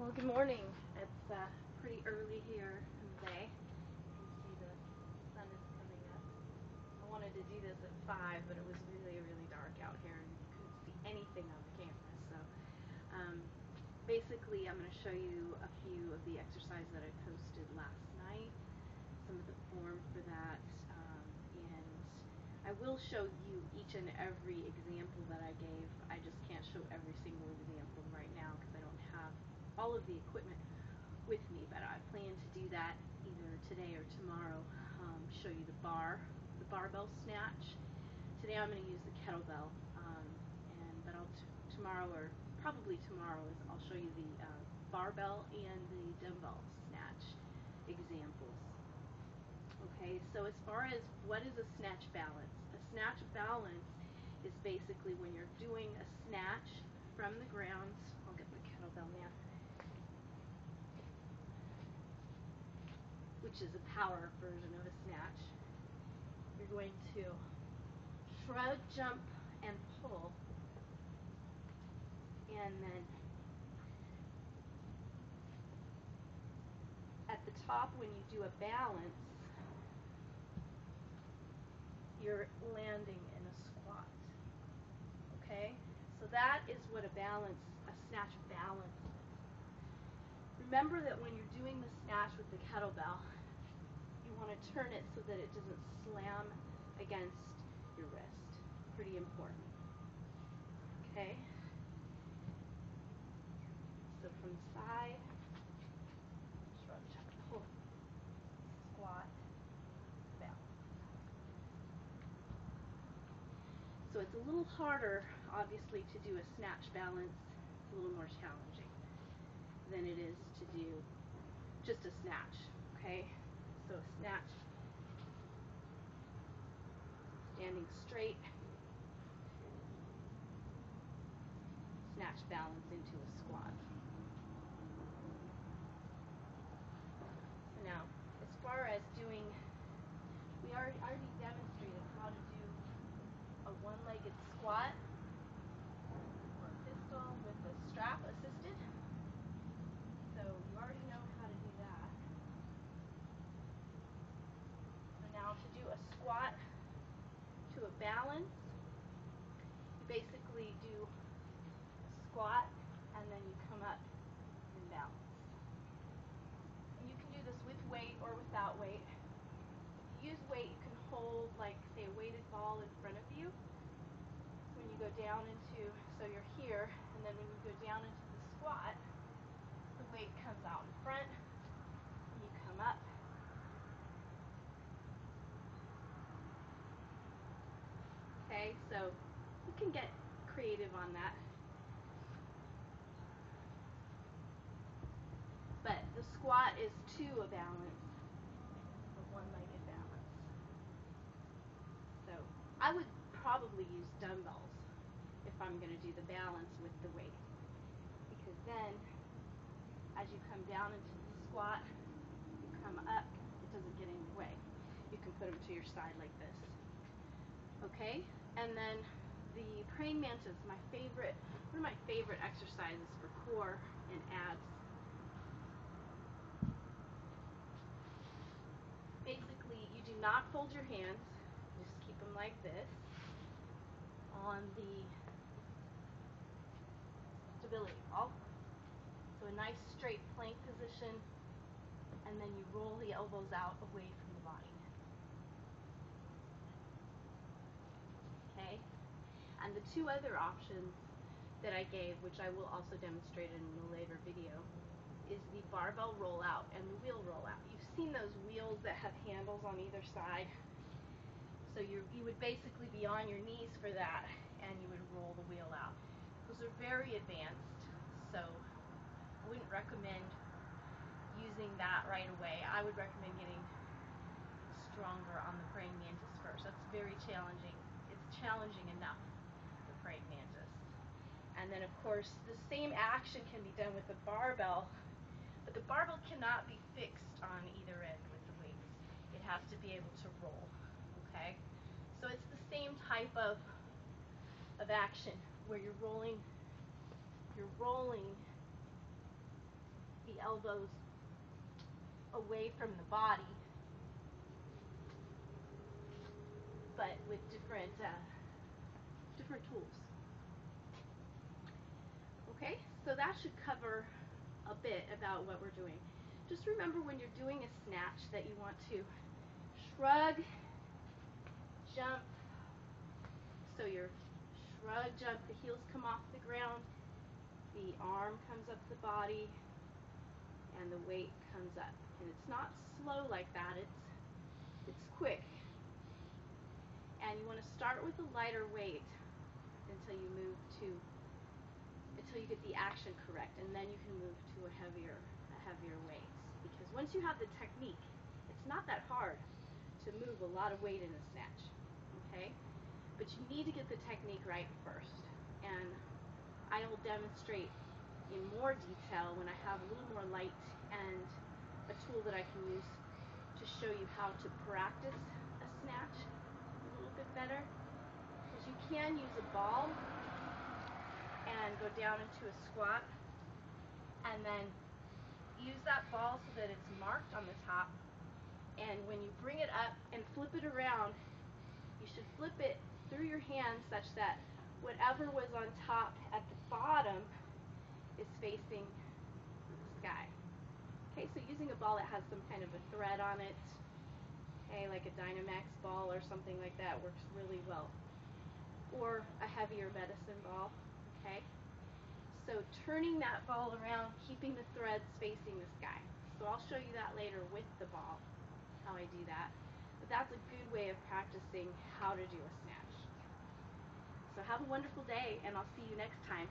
Well, good morning. It's pretty early here in the day. You can see the sun is coming up. I wanted to do this at 5, but it was really, really dark out here and you couldn't see anything on the camera. So basically I'm going to show you a few of the exercises that I posted last night, some of the form for that, and I will show you each and every example that I gave. I just can't show every single example right now because I don't have all of the equipment with me, but I plan to do that either today or tomorrow. Show you the barbell snatch. Today I'm going to use the kettlebell, but tomorrow, or probably tomorrow, I'll show you the barbell and the dumbbell snatch examples. Okay, so as far as what is a snatch balance? A snatch balance is basically when you're doing a snatch from the ground. I'll get the kettlebell now, which is a power version of a snatch. You're going to shrug, jump, and pull, and then at the top, when you do a balance, you're landing in a squat. Okay? So that is what a snatch balance is. Remember that when you're doing the snatch with the kettlebell, you want to turn it so that it doesn't slam against your wrist. Pretty important. Okay? So from the side, shrug, jump, pull, squat, balance. So it's a little harder, obviously, to do a snatch balance. It's a little more challenging than it is to do just a snatch. Okay? So a snatch, standing straight, snatch balance into a squat. So now, as far as doing, we already demonstrated how to do a one-legged squat or a pistol with a strap assisted. So you already know how to do that. So now to do a squat to a balance, you basically do a squat and then you come up and balance. And you can do this with weight or without weight. If you use weight, you can hold, like, say, a weighted ball in front of you. When you go down into, so you're here, and then when you go down into the squat, the weight comes out in front, and you come up. Okay, so you can get creative on that. But the squat is to a balance, a one-legged balance. So I would probably use dumbbells if I'm going to do the balance with the weight, because then as you come down into the squat, you come up, it doesn't get in your way. You can put them to your side like this. Okay, and then the praying mantis, one of my favorite exercises for core and abs. Basically, you do not fold your hands, just keep them like this on the stability ball. So a nice straight plank position, and then you roll the elbows out away from the body. Okay? And the two other options that I gave, which I will also demonstrate in a later video, is the barbell rollout and the wheel rollout. You've seen those wheels that have handles on either side. So you would basically be on your knees for that, and you would roll the wheel out. Those are very advanced, so I wouldn't recommend using that right away. I would recommend getting stronger on the praying mantis first. That's very challenging. It's challenging enough, the praying mantis. And then, of course, the same action can be done with the barbell, but the barbell cannot be fixed on either end with the weights. It has to be able to roll, okay? So it's the same type of action where you're rolling the elbows away from the body, but with different tools. Okay, so that should cover a bit about what we're doing. Just remember when you're doing a snatch that you want to shrug, jump. So your shrug, jump, the heels come off the ground, the arm comes up the body, and the weight comes up. And it's not slow like that, it's quick. And you want to start with a lighter weight until you get the action correct, and then you can move to a heavier weight. Because once you have the technique, it's not that hard to move a lot of weight in a snatch, okay? But you need to get the technique right first. And I will demonstrate in more detail when I have a little more light and a tool that I can use to show you how to practice a snatch a little bit better. Because you can use a ball and go down into a squat and then use that ball so that it's marked on the top, and when you bring it up and flip it around, you should flip it through your hand such that whatever was on top at the bottom is facing the sky. Okay, so using a ball that has some kind of a thread on it, okay, like a Dynamax ball or something like that works really well. Or a heavier medicine ball, okay? So turning that ball around, keeping the threads facing the sky. So I'll show you that later with the ball, how I do that. But that's a good way of practicing how to do a snatch. So have a wonderful day, and I'll see you next time.